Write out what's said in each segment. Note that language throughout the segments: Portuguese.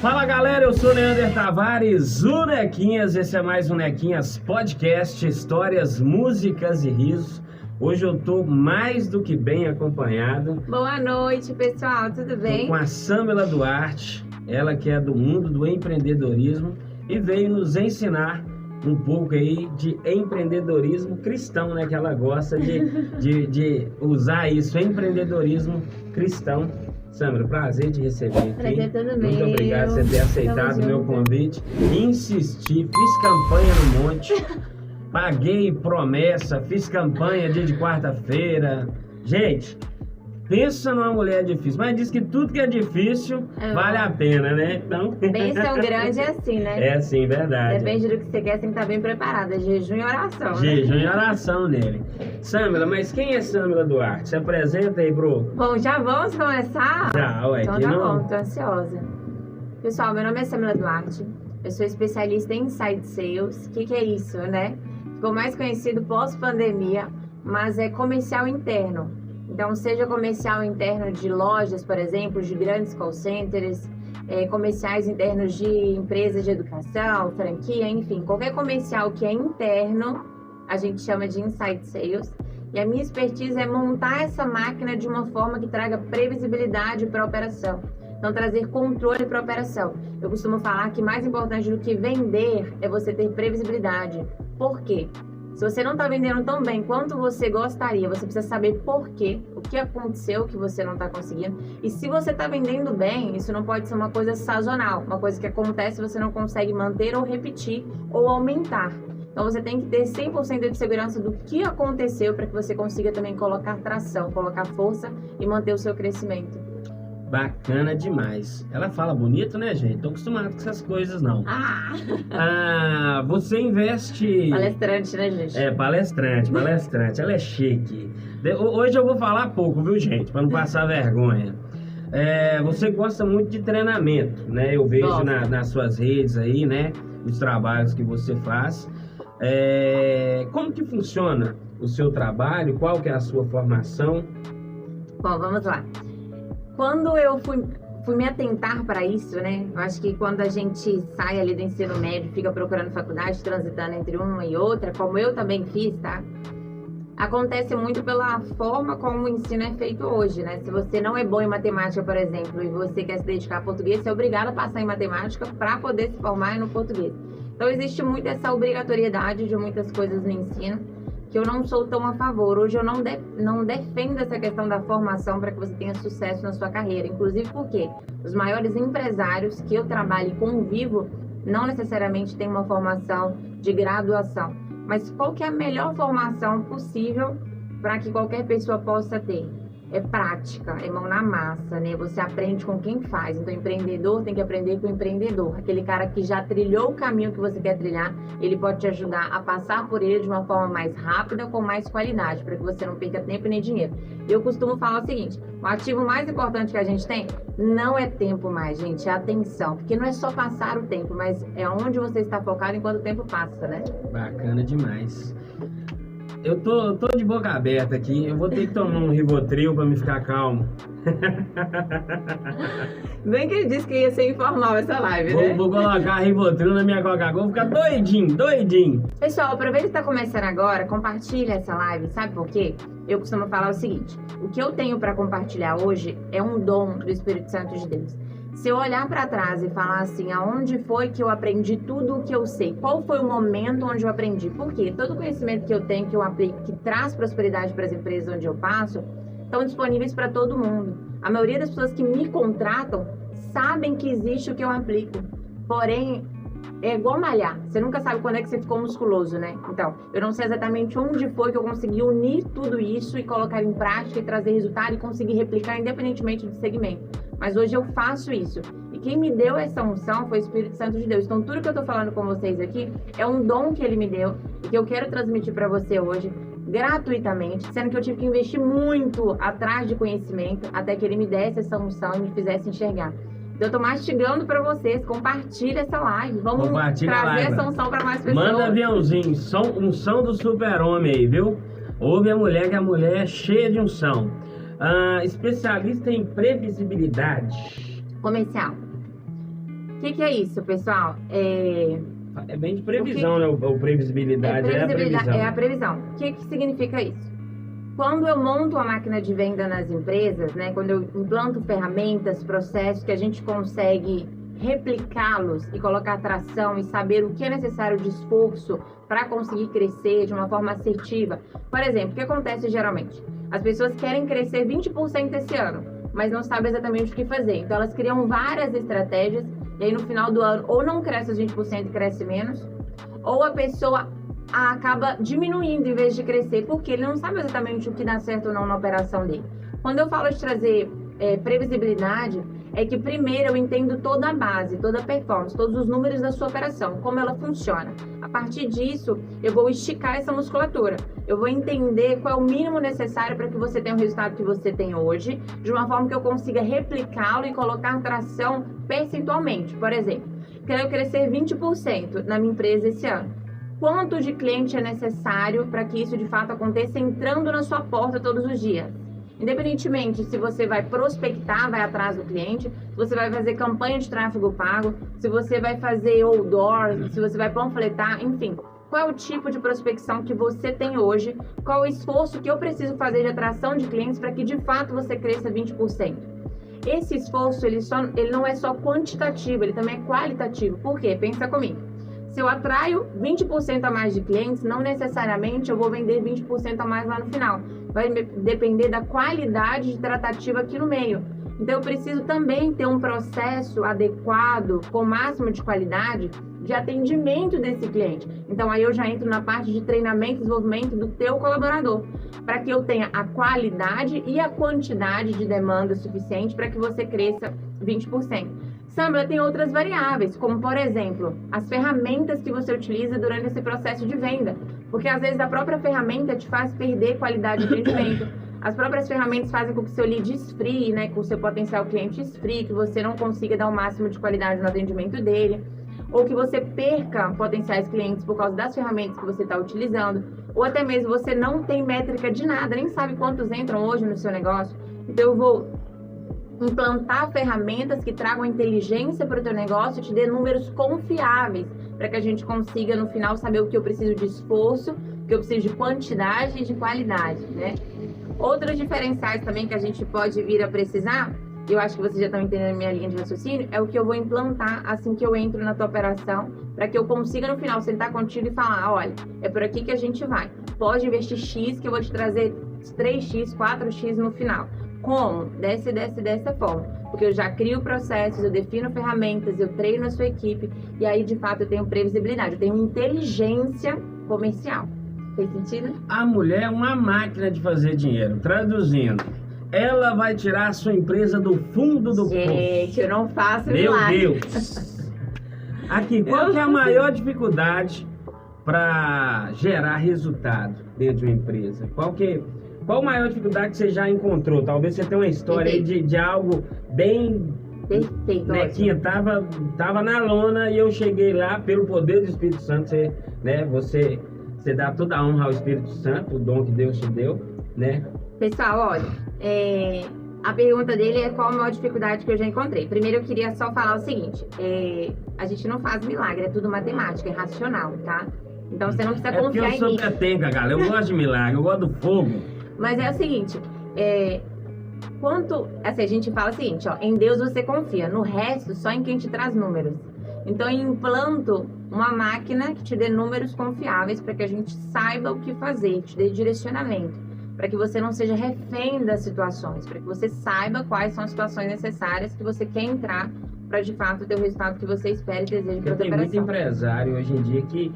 Fala galera, eu sou Leander Tavares, o Nequinhas, esse é mais um Nequinhas Podcast, histórias, músicas e risos. Hoje eu tô mais do que bem acompanhado. Boa noite, pessoal, tudo bem? Tô com a Samela Duarte, ela que é do mundo do empreendedorismo e veio nos ensinar um pouco aí de empreendedorismo cristão, né? Que ela gosta de usar isso, empreendedorismo cristão. Samela, prazer te receber aqui. Prazer todo meu. Muito obrigado por você ter aceitado o meu convite. Insisti, fiz campanha no monte, paguei promessa, fiz campanha dia de quarta-feira. Gente, pensa numa mulher difícil, mas diz que tudo que é difícil vale a pena, né? Então... Bênção grande é assim, né? É assim, verdade. Depende do que você quer, você tem que estar bem preparada. Jejum e oração, né? Jejum e oração nele. Samela, mas quem é Samela Duarte? Se apresenta aí, bro. Bom, já vamos começar? Já, ué. Então que tá não... bom, tô ansiosa. Pessoal, meu nome é Samela Duarte. Eu sou especialista em Inside Sales. O que é isso, né? Ficou mais conhecido pós-pandemia, mas é comercial interno. Então, seja comercial interno de lojas, por exemplo, de grandes call centers, comerciais internos de empresas de educação, franquia, enfim, qualquer comercial que é interno, a gente chama de Inside Sales. E a minha expertise é montar essa máquina de uma forma que traga previsibilidade para a operação. Então, trazer controle para a operação. Eu costumo falar que mais importante do que vender é você ter previsibilidade. Por quê? Se você não está vendendo tão bem quanto você gostaria, você precisa saber por quê, o que aconteceu que você não está conseguindo. E se você está vendendo bem, isso não pode ser uma coisa sazonal, uma coisa que acontece e você não consegue manter ou repetir ou aumentar. Então você tem que ter 100% de segurança do que aconteceu para que você consiga também colocar tração, colocar força e manter o seu crescimento. Bacana demais. Ela fala bonito, né, gente? Tô acostumado com essas coisas, não. Você investe... Palestrante, né, gente? Palestrante. Ela é chique. Hoje eu vou falar pouco, viu, gente? Pra não passar vergonha. Você gosta muito de treinamento, né? Eu vejo nas suas redes aí, né? Os trabalhos que você faz. Como que funciona o seu trabalho? Qual que é a sua formação? Bom, vamos lá. Quando eu fui me atentar para isso, né? Eu acho que quando a gente sai ali do ensino médio, fica procurando faculdade, transitando entre uma e outra, como eu também fiz, tá? Acontece muito pela forma como o ensino é feito hoje, né? Se você não é bom em matemática, por exemplo, e você quer se dedicar a português, você é obrigado a passar em matemática para poder se formar no português. Então, existe muito essa obrigatoriedade de muitas coisas no ensino, que eu não sou tão a favor. Hoje eu não defendo essa questão da formação para que você tenha sucesso na sua carreira. Inclusive porque os maiores empresários que eu trabalho e convivo não necessariamente têm uma formação de graduação. Mas qual que é a melhor formação possível para que qualquer pessoa possa ter? É prática, é mão na massa, né? Você aprende com quem faz. Então, o empreendedor tem que aprender com o empreendedor. Aquele cara que já trilhou o caminho que você quer trilhar, ele pode te ajudar a passar por ele de uma forma mais rápida, com mais qualidade, para que você não perca tempo nem dinheiro. Eu costumo falar o seguinte, o ativo mais importante que a gente tem não é tempo mais, gente, é atenção. Porque não é só passar o tempo, mas é onde você está focado enquanto o tempo passa, né? Bacana demais. Eu tô de boca aberta aqui, eu vou ter que tomar um Rivotril pra me ficar calmo. Bem que ele disse que ia ser informal essa live, né? Vou colocar Rivotril na minha Coca-Cola, vou ficar doidinho. Pessoal, aproveita que tá começando agora, compartilha essa live, sabe por quê? Eu costumo falar o seguinte, o que eu tenho pra compartilhar hoje é um dom do Espírito Santo de Deus. Se eu olhar para trás e falar assim, aonde foi que eu aprendi tudo o que eu sei? Qual foi o momento onde eu aprendi? Por quê? Todo o conhecimento que eu tenho, que eu aplico, que traz prosperidade para as empresas onde eu passo, estão disponíveis para todo mundo. A maioria das pessoas que me contratam sabem que existe o que eu aplico. Porém, é igual malhar. Você nunca sabe quando é que você ficou musculoso, né? Então, eu não sei exatamente onde foi que eu consegui unir tudo isso e colocar em prática e trazer resultado e conseguir replicar independentemente do segmento. Mas hoje eu faço isso. E quem me deu essa unção foi o Espírito Santo de Deus. Então, tudo que eu tô falando com vocês aqui é um dom que ele me deu e que eu quero transmitir para você hoje gratuitamente, sendo que eu tive que investir muito atrás de conhecimento até que ele me desse essa unção e me fizesse enxergar. Então, eu tô mastigando para vocês. Compartilha essa live. Vamos trazer essa unção para mais pessoas. Manda aviãozinho. Unção do super-homem aí, viu? Ouve a mulher, que a mulher é cheia de unção. Especialista em previsibilidade. Comercial. O que é isso, pessoal? É bem de previsão, né? O previsibilidade é a previsão. É a previsão. O que significa isso? Quando eu monto a máquina de venda nas empresas, né? Quando eu implanto ferramentas, processos que a gente consegue replicá-los e colocar atração e saber o que é necessário de esforço para conseguir crescer de uma forma assertiva. Por exemplo, o que acontece geralmente? As pessoas querem crescer 20% esse ano, mas não sabem exatamente o que fazer. Então, elas criam várias estratégias e aí no final do ano ou não cresce os 20% e cresce menos, ou a pessoa acaba diminuindo em vez de crescer, porque ele não sabe exatamente o que dá certo ou não na operação dele. Quando eu falo de trazer previsibilidade, é que primeiro eu entendo toda a base, toda a performance, todos os números da sua operação, como ela funciona. A partir disso, eu vou esticar essa musculatura. Eu vou entender qual é o mínimo necessário para que você tenha o resultado que você tem hoje, de uma forma que eu consiga replicá-lo e colocar tração percentualmente. Por exemplo, quero crescer 20% na minha empresa esse ano. Quanto de cliente é necessário para que isso de fato aconteça entrando na sua porta todos os dias? Independentemente se você vai prospectar, vai atrás do cliente, se você vai fazer campanha de tráfego pago, se você vai fazer outdoor, se você vai panfletar, enfim. Qual é o tipo de prospecção que você tem hoje? Qual é o esforço que eu preciso fazer de atração de clientes para que de fato você cresça 20%? Esse esforço, ele não é só quantitativo, ele também é qualitativo. Por quê? Pensa comigo. Se eu atraio 20% a mais de clientes, não necessariamente eu vou vender 20% a mais lá no final. Vai depender da qualidade de tratativa aqui no meio. Então, eu preciso também ter um processo adequado, com o máximo de qualidade, de atendimento desse cliente. Então, aí eu já entro na parte de treinamento e desenvolvimento do teu colaborador, para que eu tenha a qualidade e a quantidade de demanda suficiente para que você cresça 20%. Sâmbula, tem outras variáveis, como, por exemplo, as ferramentas que você utiliza durante esse processo de venda. Porque, às vezes, a própria ferramenta te faz perder qualidade de atendimento. As próprias ferramentas fazem com que o seu lead esfrie, né? Que o seu potencial cliente esfrie, que você não consiga dar o máximo de qualidade no atendimento dele. Ou que você perca potenciais clientes por causa das ferramentas que você está utilizando. Ou até mesmo você não tem métrica de nada, nem sabe quantos entram hoje no seu negócio. Então, eu vou implantar ferramentas que tragam inteligência para o teu negócio e te dê números confiáveis, para que a gente consiga, no final, saber o que eu preciso de esforço, o que eu preciso de quantidade e de qualidade, né? Outros diferenciais também que a gente pode vir a precisar, eu acho que vocês já estão entendendo a minha linha de raciocínio, é o que eu vou implantar assim que eu entro na tua operação, para que eu consiga, no final, sentar contigo e falar, olha, é por aqui que a gente vai. Pode investir X, que eu vou te trazer 3X, 4X no final. Como? Dessa forma. Porque eu já crio processos, eu defino ferramentas, eu treino a sua equipe e aí, de fato, eu tenho previsibilidade, eu tenho inteligência comercial. Fez sentido? A mulher é uma máquina de fazer dinheiro. Traduzindo, ela vai tirar a sua empresa do fundo do poço. Gente, eu não faço Meu milagre. Deus! Aqui, qual que é a maior dificuldade para gerar resultado dentro de uma empresa? Qual a maior dificuldade que você já encontrou? Talvez você tenha uma história aí de algo bem... Perfeito, Nequinha, tava na lona e eu cheguei lá pelo poder do Espírito Santo. Você dá toda a honra ao Espírito Santo, o dom que Deus te deu, né? Pessoal, olha, a pergunta dele é qual a maior dificuldade que eu já encontrei. Primeiro eu queria só falar o seguinte, a gente não faz milagre, é tudo matemática, é racional, tá? Então você não precisa confiar em mim. Eu sou petenca, galera, eu gosto de milagre, eu gosto do fogo. Mas é o seguinte, a gente fala o seguinte, ó, em Deus você confia, no resto só em quem te traz números. Então eu implanto uma máquina que te dê números confiáveis para que a gente saiba o que fazer, te dê direcionamento, para que você não seja refém das situações, para que você saiba quais são as situações necessárias que você quer entrar para de fato ter o resultado que você espera e deseja para a Tem muito empresário hoje em dia que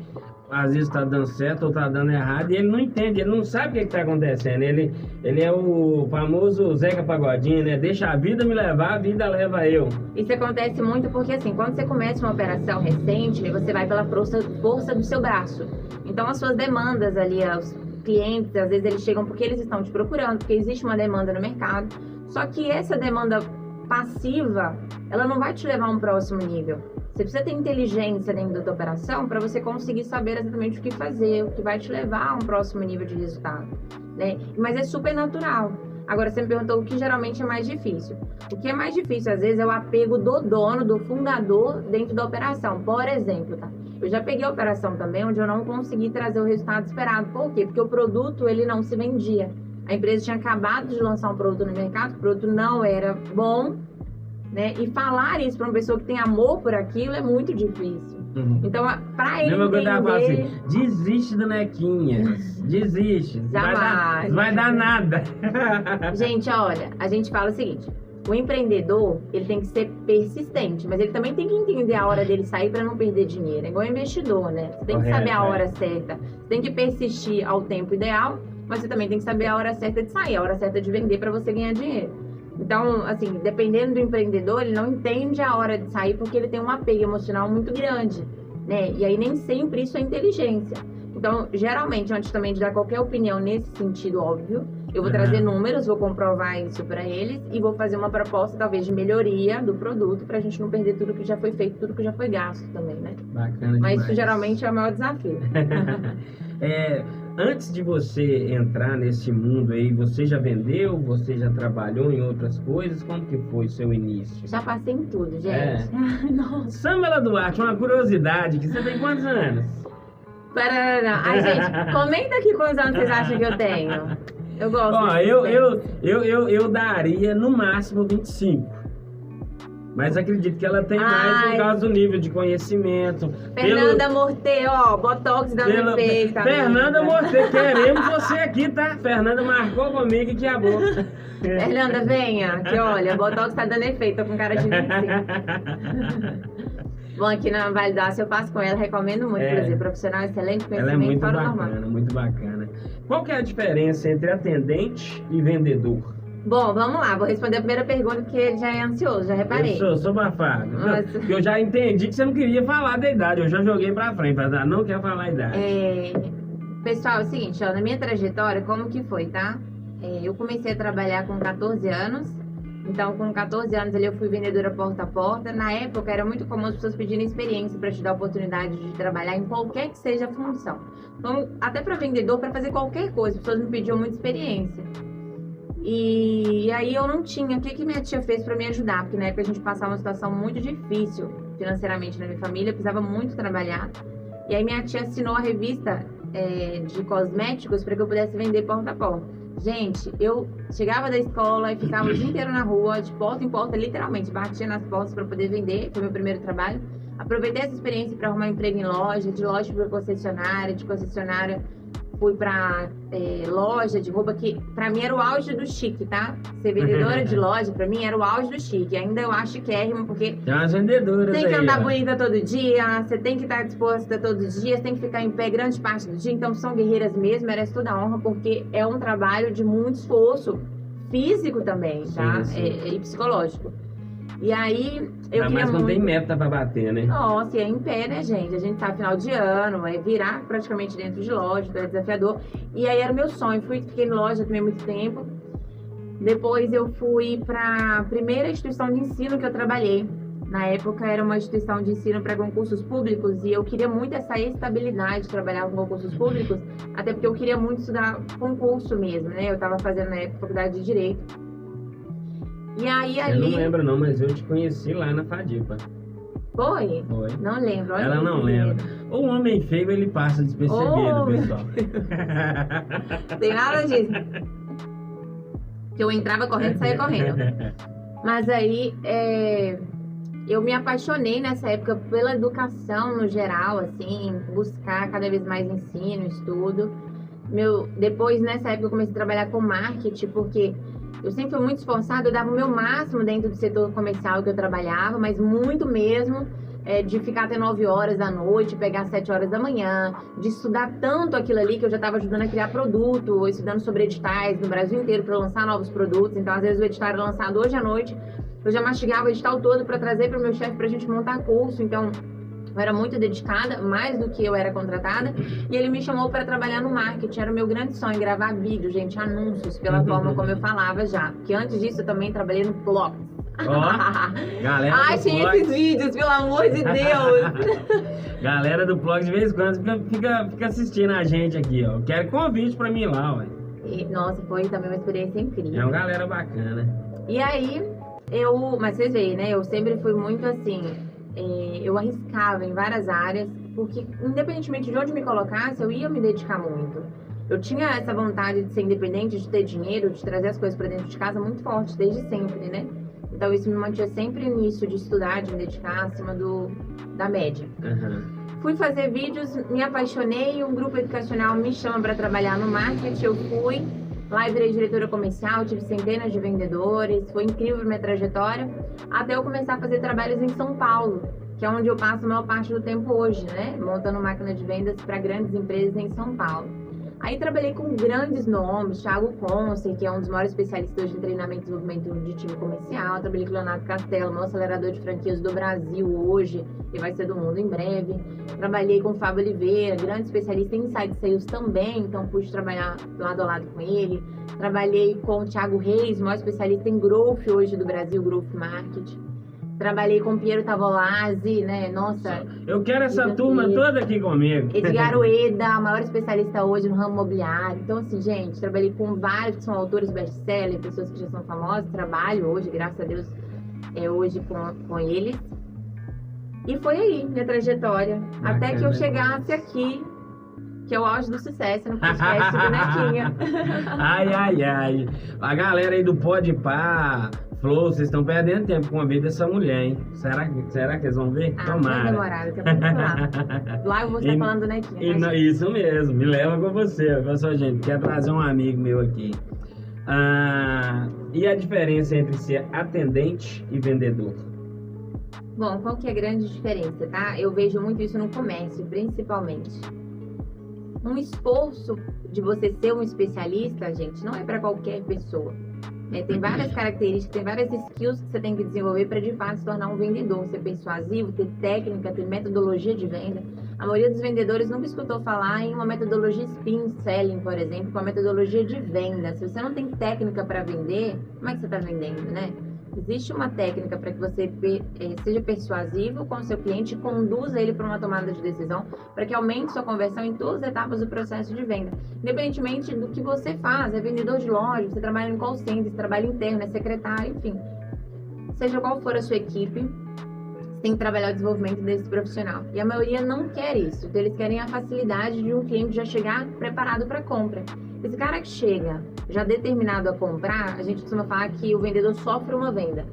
às vezes está dando certo ou está dando errado e ele não entende, ele não sabe o que está acontecendo. Ele é o famoso Zeca Pagodinho, né? Deixa a vida me levar, a vida leva eu. Isso acontece muito porque, assim, quando você começa uma operação recente, você vai pela força do seu braço. Então, as suas demandas ali, os clientes, às vezes eles chegam porque eles estão te procurando, porque existe uma demanda no mercado. Só que essa demanda passiva, ela não vai te levar a um próximo nível. Você precisa ter inteligência dentro da tua operação para você conseguir saber exatamente o que fazer, o que vai te levar a um próximo nível de resultado, né? Mas é super natural. Agora, você me perguntou o que geralmente é mais difícil. O que é mais difícil, às vezes, é o apego do dono, do fundador, dentro da operação. Por exemplo, tá? Eu já peguei a operação também, onde eu não consegui trazer o resultado esperado. Por quê? Porque o produto, ele não se vendia. A empresa tinha acabado de lançar um produto no mercado, o produto não era bom, né? E falar isso para uma pessoa que tem amor por aquilo é muito difícil. Então, para ele entender... assim, desiste do Nequinhas, desiste, jamais, vai dar nada. Gente, olha, a gente fala o seguinte, o empreendedor, ele tem que ser persistente, mas ele também tem que entender a hora dele sair para não perder dinheiro. É igual investidor, né? Você tem que saber a hora certa, você tem que persistir ao tempo ideal, mas você também tem que saber a hora certa de sair, a hora certa de vender para você ganhar dinheiro. Então, assim, dependendo do empreendedor, ele não entende a hora de sair porque ele tem um apego emocional muito grande, né? E aí nem sempre isso é inteligência. Então, geralmente, antes também de dar qualquer opinião nesse sentido, óbvio, eu vou trazer números, vou comprovar isso para eles e vou fazer uma proposta, talvez, de melhoria do produto pra gente não perder tudo que já foi feito, tudo que já foi gasto também, né? Bacana. Mas isso geralmente é o maior desafio. Antes de você entrar nesse mundo aí, você já vendeu? Você já trabalhou em outras coisas? Como que foi o seu início? Já passei em tudo, gente. Nossa. Samela Duarte, uma curiosidade, que você tem quantos anos? Ai, gente, comenta aqui quantos anos vocês acham que eu tenho. Eu gosto. Ó, eu daria no máximo 25. Mas acredito que ela tem mais por causa do nível de conhecimento. Fernanda Morte, ó, Botox dando efeito. Fernanda Morte, queremos você aqui, tá? Fernanda marcou comigo e que a boca. Fernanda, venha, que olha, Botox tá dando efeito, tô com cara de 25. Bom, aqui na Vale do Aço eu passo com ela, recomendo muito, inclusive, profissional excelente, conhecimento. Ela é muito fora bacana, normal. muito bacana. Qual que é a diferença entre atendente e vendedor? Bom, vamos lá, vou responder a primeira pergunta porque ele já é ansioso, já reparei. Eu sou abafado. Eu já entendi que você não queria falar da idade, eu já joguei pra frente, mas não quer falar a idade. Pessoal, é o seguinte, ó, na minha trajetória, como que foi, tá? Eu comecei a trabalhar com 14 anos, então com 14 anos ali eu fui vendedora porta a porta. Na época era muito comum as pessoas pedirem experiência para te dar a oportunidade de trabalhar em qualquer que seja a função. Então, até para vendedor, para fazer qualquer coisa, as pessoas me pediam muita experiência. E aí eu não tinha. O que minha tia fez para me ajudar? Porque na época a gente passava uma situação muito difícil financeiramente na minha família, precisava muito trabalhar. E aí minha tia assinou a revista de cosméticos para que eu pudesse vender porta a porta. Gente, eu chegava da escola e ficava o dia inteiro na rua, de porta em porta, literalmente, batia nas portas para poder vender. Foi meu primeiro trabalho. Aproveitei essa experiência para arrumar emprego em loja, de loja para concessionária, de concessionária fui pra loja de roupa, que pra mim era o auge do chique, tá? Ser vendedora de loja, pra mim era o auge do chique. Ainda eu acho chiquérrimo, porque tem umas vendedoras tem que andar ó. bonita todo dia, você tem que estar disposta todos os dias, tem que ficar em pé grande parte do dia. Então são guerreiras mesmo, merece toda a honra, porque é um trabalho de muito esforço físico também, tá? Sim. E psicológico. E aí, eu queria mais quando muito... tem meta pra bater, né? Nossa, e é em pé, né, gente? A gente tá final de ano, é virar praticamente dentro de loja, então é desafiador. E aí era o meu sonho. Fiquei em loja também há muito tempo. Depois eu fui pra primeira instituição de ensino que eu trabalhei. Na época era uma instituição de ensino para concursos públicos e eu queria muito essa estabilidade de trabalhar com concursos públicos, até porque eu queria muito estudar concurso mesmo, né? Eu tava fazendo na época faculdade de Direito. E aí ali... Eu não lembro não, mas eu te conheci lá na Fadipa. Foi? Foi. Não lembro. Olha, ela não lembra. O homem feio, ele passa despercebido, pessoal. Tem nada disso. Que eu entrava correndo e saía correndo. Mas aí, eu me apaixonei nessa época pela educação no geral, assim, buscar cada vez mais ensino, estudo. Depois, nessa época, eu comecei a trabalhar com marketing, porque eu sempre fui muito esforçada, eu dava o meu máximo dentro do setor comercial que eu trabalhava, mas muito mesmo, de ficar até 9 horas da noite, pegar 7 horas da manhã, de estudar tanto aquilo ali que eu já estava ajudando a criar produto, estudando sobre editais no Brasil inteiro para lançar novos produtos. Então, às vezes, o edital era lançado hoje à noite, eu já mastigava o edital todo para trazer para o meu chefe para a gente montar curso. Então, eu era muito dedicada, mais do que eu era contratada, e ele me chamou para trabalhar no marketing. Era o meu grande sonho, gravar vídeo, gente, anúncios, pela forma como eu falava já. Porque antes disso eu também trabalhei no Blogs. Galera ai, tinha esses vídeos, pelo amor de Deus. Galera do blog de vez em quando fica assistindo a gente aqui, ó. Quero convite pra mim lá, ué. E, nossa, foi também uma experiência incrível. É uma galera bacana. E aí, mas vocês veem, né? Eu sempre fui muito assim, eu arriscava em várias áreas, porque independentemente de onde me colocasse, eu ia me dedicar muito. Eu tinha essa vontade de ser independente, de ter dinheiro, de trazer as coisas para dentro de casa muito forte, desde sempre, né? Então isso me mantinha sempre nisso, de estudar, de me dedicar acima da média. Uhum. Fui fazer vídeos, me apaixonei, um grupo educacional me chama para trabalhar no marketing, eu fui. Lá eu virei diretora comercial, tive centenas de vendedores, foi incrível a minha trajetória, até eu começar a fazer trabalhos em São Paulo, que é onde eu passo a maior parte do tempo hoje, né? Montando máquina de vendas para grandes empresas em São Paulo. Aí trabalhei com grandes nomes, Thiago Conce, que é um dos maiores especialistas em treinamento e desenvolvimento de time comercial. Trabalhei com Leonardo Castelo, maior acelerador de franquias do Brasil hoje, e vai ser do mundo em breve. Trabalhei com o Fábio Oliveira, grande especialista em Inside Sales também, então pude trabalhar lado a lado com ele. Trabalhei com o Thiago Reis, maior especialista em Growth hoje do Brasil, Growth Market. Trabalhei com Piero Tavolazzi, né? Nossa. Eu quero essa turma toda aqui comigo. Edgar Ueda, maior especialista hoje no ramo imobiliário. Então, assim, gente, trabalhei com vários que são autores best-seller, pessoas que já são famosas. Trabalho hoje, graças a Deus, hoje com eles. E foi aí minha trajetória. Bacana. Até que eu chegasse aqui, que é o auge do sucesso no podcast Bonequinha. Ai. A galera aí do Podpah, Flow, vocês estão perdendo tempo com a vida dessa mulher, hein? Será que eles vão ver? Tomara. Vai demorar, eu tenho muito lá. Lá eu vou estar falando do Nequinha. Né, isso mesmo, me leva com você. Pessoal, gente, quer trazer um amigo meu aqui. E a diferença entre ser atendente e vendedor? Bom, qual que é a grande diferença, tá? Eu vejo muito isso no comércio, principalmente. Um esforço de você ser um especialista, gente, não é para qualquer pessoa. Tem várias características, tem várias skills que você tem que desenvolver para de fato se tornar um vendedor, ser persuasivo, ter técnica, ter metodologia de venda. A maioria dos vendedores nunca escutou falar em uma metodologia spin selling, por exemplo, com a metodologia de venda. Se você não tem técnica para vender, como é que você está vendendo, né? Existe uma técnica para que você seja persuasivo com o seu cliente e conduza ele para uma tomada de decisão, para que aumente sua conversão em todas as etapas do processo de venda. Independentemente do que você faz, é vendedor de loja, você trabalha em call center, você trabalha interno, é secretário, enfim. Seja qual for a sua equipe, você tem que trabalhar o desenvolvimento desse profissional. E a maioria não quer isso, então eles querem a facilidade de um cliente já chegar preparado para a compra. Esse cara que chega já determinado a comprar, a gente costuma falar que o vendedor sofre uma venda.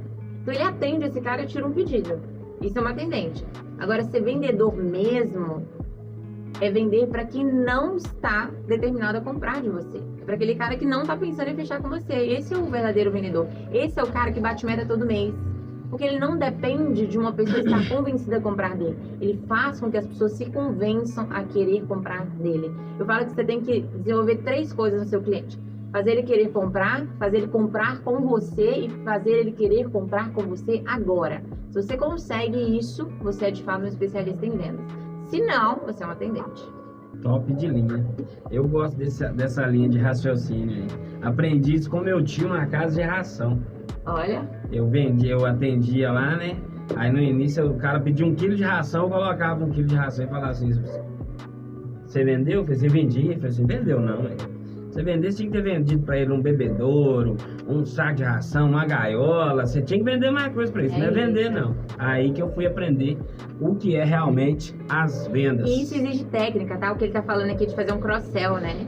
Então ele atende esse cara e tira um pedido. Isso é uma atendente. Agora, ser vendedor mesmo é vender para quem não está determinado a comprar de você. Para aquele cara que não está pensando em fechar com você. Esse é o verdadeiro vendedor. Esse é o cara que bate meta todo mês. Porque ele não depende de uma pessoa estar convencida a comprar dele. Ele faz com que as pessoas se convençam a querer comprar dele. Eu falo que você tem que desenvolver 3 coisas no seu cliente. Fazer ele querer comprar, fazer ele comprar com você e fazer ele querer comprar com você agora. Se você consegue isso, você é de fato um especialista em vendas. Se não, você é um atendente. Top de linha. Eu gosto dessa linha de raciocínio aí. Aprendi isso com meu tio na casa de ração. Olha. Eu atendia lá, né? Aí no início o cara pedia 1 quilo de ração, eu colocava 1 quilo de ração e falava assim: você vendeu? Eu falei, você vendia? Eu falei assim, vendeu não, velho. Você vendesse, tinha que ter vendido pra ele um bebedouro, um saco de ração, uma gaiola. Você tinha que vender mais coisa pra isso, não é vender não. Aí que eu fui aprender o que é realmente as vendas. E isso exige técnica, tá? O que ele tá falando aqui de fazer um cross-sell, né?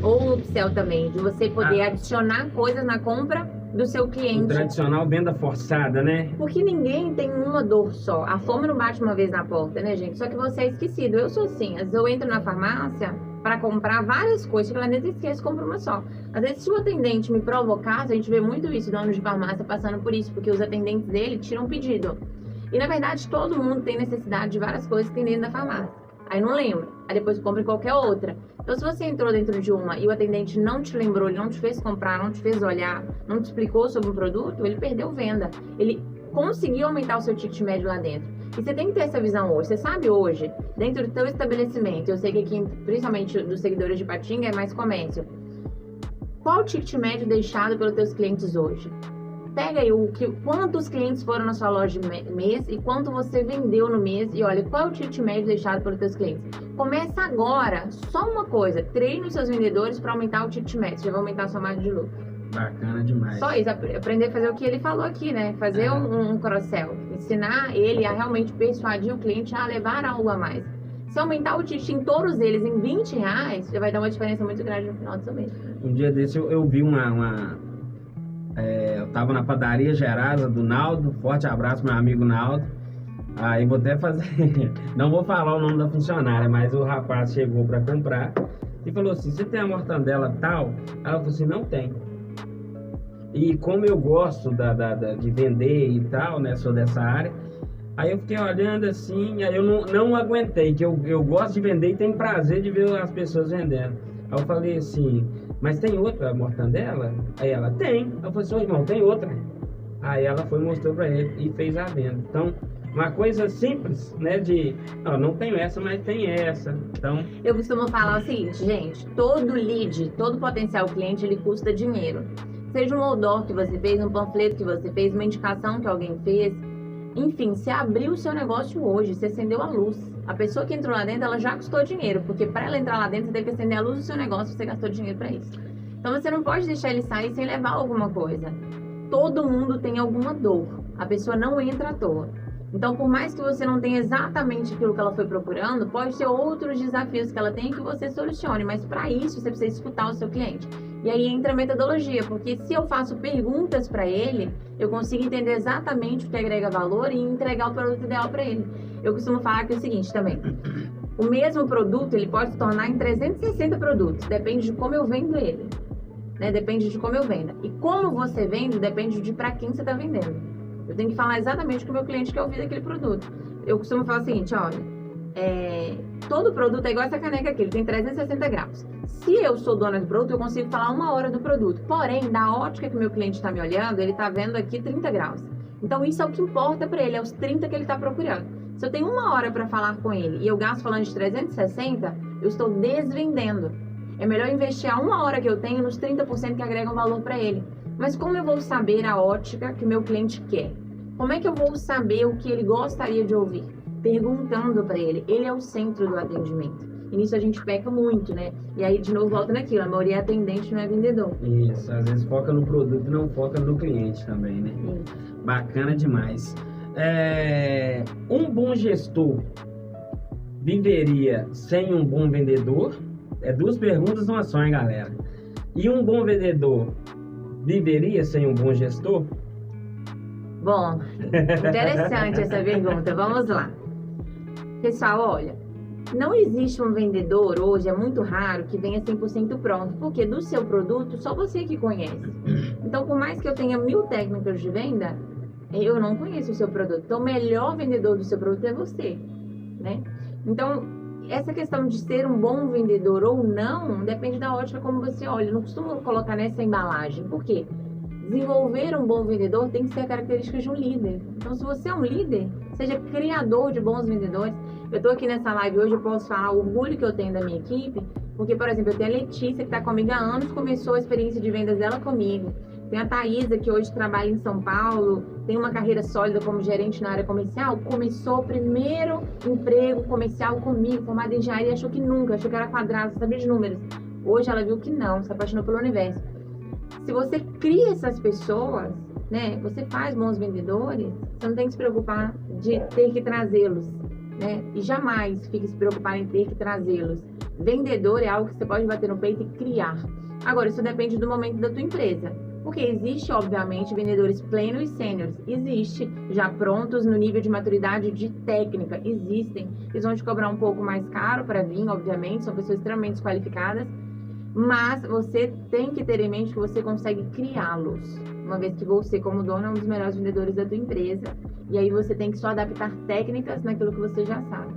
Ou upsell também, de você poder adicionar coisas na compra do seu cliente. O tradicional venda forçada, né? Porque ninguém tem uma dor só. A fome não bate uma vez na porta, né, gente? Só que você é esquecido. Eu sou assim. Às vezes eu entro na farmácia para comprar várias coisas, que lá dentro esqueço, compro uma só. Às vezes, se o atendente me provocasse, a gente vê muito isso, dono de farmácia passando por isso, porque os atendentes dele tiram pedido. E, na verdade, todo mundo tem necessidade de várias coisas que tem dentro da farmácia. Aí não lembra. Aí depois compra em qualquer outra. Então, se você entrou dentro de uma e o atendente não te lembrou, ele não te fez comprar, não te fez olhar, não te explicou sobre o produto, ele perdeu venda. Ele conseguiu aumentar o seu ticket médio lá dentro. E você tem que ter essa visão hoje. Você sabe hoje, dentro do seu estabelecimento, eu sei que aqui, principalmente dos seguidores de Patinga, é mais comércio. Qual o ticket médio deixado pelos teus clientes hoje? pega aí quantos clientes foram na sua loja mês e quanto você vendeu no mês e olha qual é o ticket médio deixado pelos seus clientes. Começa agora, só uma coisa, treine os seus vendedores para aumentar o ticket médio, já vai aumentar a sua margem de lucro. Bacana demais. Só isso, aprender a fazer o que ele falou aqui, né? Fazer um cross-sell, ensinar ele a realmente persuadir o cliente a levar algo a mais. Se aumentar o ticket em todos eles em R$20, já vai dar uma diferença muito grande no final do seu mês. Um dia desse eu vi eu tava na padaria Gerasa do Naldo, forte abraço meu amigo Naldo. Aí vou até fazer, não vou falar o nome da funcionária, mas o rapaz chegou para comprar e falou assim, você tem a mortandela tal? Ela falou assim, não tem. E como eu gosto de vender e tal, né, sou dessa área, aí eu fiquei olhando assim, aí eu não aguentei, que eu gosto de vender e tenho prazer de ver as pessoas vendendo. Aí eu falei assim, mas tem outra mortandela? Aí ela, tem. Eu falei assim, irmão, tem outra. Aí ela foi, mostrou pra ele e fez a venda. Então, uma coisa simples, né, não tenho essa, mas tem essa. Então... Eu costumo falar o seguinte, gente, todo lead, todo potencial cliente, ele custa dinheiro. Seja um outdoor que você fez, um panfleto que você fez, uma indicação que alguém fez. Enfim, você abriu o seu negócio hoje, você acendeu a luz. A pessoa que entrou lá dentro, ela já custou dinheiro, porque para ela entrar lá dentro, você tem que acender a luz do seu negócio, você gastou dinheiro para isso. Então você não pode deixar ele sair sem levar alguma coisa. Todo mundo tem alguma dor. A pessoa não entra à toa. Então, por mais que você não tenha exatamente aquilo que ela foi procurando, pode ter outros desafios que ela tem que você solucione, mas para isso você precisa escutar o seu cliente. E aí entra a metodologia, porque se eu faço perguntas para ele, eu consigo entender exatamente o que agrega valor e entregar o produto ideal para ele. Eu costumo falar que é o seguinte também, o mesmo produto ele pode se tornar em 360 produtos, depende de como eu vendo ele, né? Depende de como eu vendo. E como você vende, depende de para quem você está vendendo. Eu tenho que falar exatamente o que o meu cliente quer ouvir daquele produto. Eu costumo falar o seguinte, olha, todo produto é igual essa caneca aqui, ele tem 360 graus. Se eu sou dona do produto, eu consigo falar 1 hora do produto. Porém, da ótica que o meu cliente está me olhando, ele está vendo aqui 30 graus. Então, isso é o que importa para ele, é os 30 que ele está procurando. Se eu tenho 1 hora para falar com ele e eu gasto falando de 360, eu estou desvendendo. É melhor investir a 1 hora que eu tenho nos 30% que agregam valor para ele. Mas como eu vou saber a ótica que o meu cliente quer? Como é que eu vou saber o que ele gostaria de ouvir? Perguntando para ele. Ele é o centro do atendimento. E nisso a gente peca muito, né? E aí, de novo, volta naquilo. A maioria é atendente, não é vendedor. Isso. Às vezes foca no produto e não foca no cliente também, né? Isso. Bacana demais. Um bom gestor viveria sem um bom vendedor? 2 perguntas numa só, hein, galera? E um bom vendedor viveria sem um bom gestor? Bom, interessante essa pergunta. Vamos lá. Pessoal, olha, não existe um vendedor hoje, é muito raro, que venha 100% pronto, porque do seu produto só você que conhece. Então, por mais que eu tenha 1000 técnicas de venda, eu não conheço o seu produto. Então, o melhor vendedor do seu produto é você, né? Então, essa questão de ser um bom vendedor ou não, depende da ótica como você olha. Eu não costumo colocar nessa embalagem. Por quê? Desenvolver um bom vendedor tem que ser a característica de um líder. Então, se você é um líder, seja criador de bons vendedores. Eu estou aqui nessa live hoje, eu posso falar o orgulho que eu tenho da minha equipe, porque, por exemplo, eu tenho a Letícia, que está comigo há anos, começou a experiência de vendas dela comigo. Tem a Thaísa, que hoje trabalha em São Paulo, tem uma carreira sólida como gerente na área comercial, começou o primeiro emprego comercial comigo, formada em engenharia, achou que nunca, achou que era quadrado, sabia de números. Hoje ela viu que não, se apaixonou pelo universo. Se você cria essas pessoas, né, você faz bons vendedores, você não tem que se preocupar de ter que trazê-los, né? E jamais fique se preocupar em ter que trazê-los. Vendedor é algo que você pode bater no peito e criar. Agora, isso depende do momento da tua empresa. Porque existe, obviamente, vendedores plenos e sêniores. Existe, já prontos no nível de maturidade de técnica. Existem. Eles vão te cobrar um pouco mais caro para vir, obviamente. São pessoas extremamente qualificadas. Mas você tem que ter em mente que você consegue criá-los. Uma vez que você, como dono, é um dos melhores vendedores da tua empresa. E aí você tem que só adaptar técnicas naquilo que você já sabe.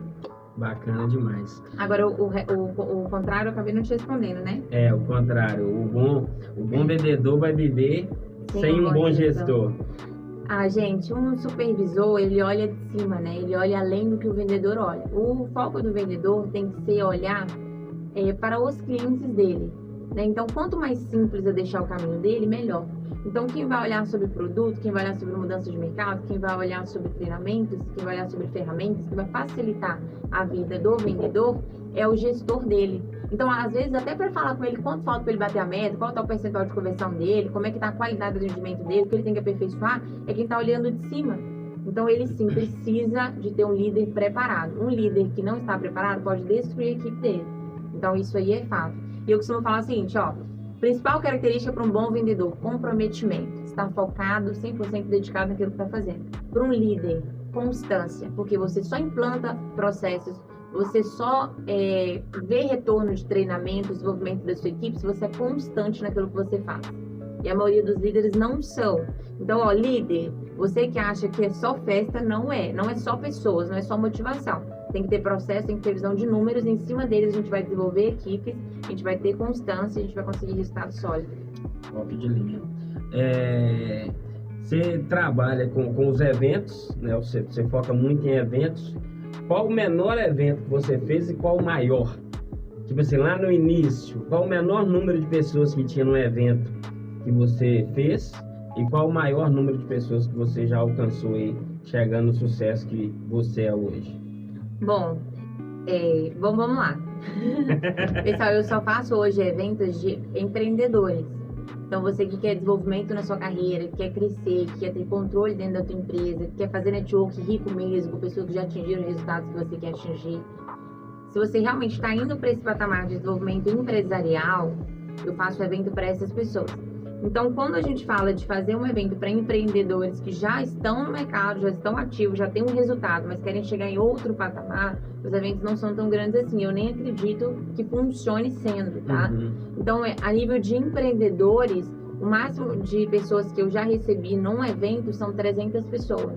Bacana demais. Agora, o contrário, eu acabei não te respondendo, né? O contrário. O bom vendedor vai viver sem um bom gestor. Gente, um supervisor, ele olha de cima, né? Ele olha além do que o vendedor olha. O foco do vendedor tem que ser olhar para os clientes dele. né? Então, quanto mais simples eu deixar o caminho dele, melhor. Então, quem vai olhar sobre produto, quem vai olhar sobre mudança de mercado, quem vai olhar sobre treinamentos, quem vai olhar sobre ferramentas, que vai facilitar a vida do vendedor, é o gestor dele. Então, às vezes, até para falar com ele quanto falta para ele bater a meta, qual está o percentual de conversão dele, como é que está a qualidade do atendimento dele, o que ele tem que aperfeiçoar, é quem está olhando de cima. Então, ele sim precisa de ter um líder preparado. Um líder que não está preparado pode destruir a equipe dele. Então, isso aí é fato. E eu costumo falar o seguinte, ó, principal característica para um bom vendedor, comprometimento. Estar focado, 100% dedicado naquilo que está fazendo. Para um líder, constância, porque você só implanta processos, você só vê retorno de treinamento, desenvolvimento da sua equipe se você é constante naquilo que você faz. E a maioria dos líderes não são. Então, ó, líder, você que acha que é só festa, não é. Não é só pessoas, não é só motivação. Tem que ter processo, tem que ter visão de números. Em cima deles, a gente vai desenvolver equipes, a gente vai ter constância, a gente vai conseguir resultados sólidos. Top de linha. Você trabalha com os eventos, né? Você foca muito em eventos. Qual o menor evento que você fez e qual o maior? Tipo assim, lá no início, qual o menor número de pessoas que tinha no evento que você fez e qual o maior número de pessoas que você já alcançou aí, chegando no sucesso que você é hoje? Bom, vamos lá. Pessoal, eu só faço hoje eventos de empreendedores. Então, você que quer desenvolvimento na sua carreira, que quer crescer, que quer ter controle dentro da tua empresa, que quer fazer network rico mesmo, com pessoas que já atingiram os resultados que você quer atingir. Se você realmente está indo para esse patamar de desenvolvimento empresarial, eu faço evento para essas pessoas. Então, quando a gente fala de fazer um evento para empreendedores que já estão no mercado, já estão ativos, já têm um resultado, mas querem chegar em outro patamar, os eventos não são tão grandes assim. Eu nem acredito que funcione sendo, tá? Uhum. Então, a nível de empreendedores, o máximo de pessoas que eu já recebi num evento são 300 pessoas.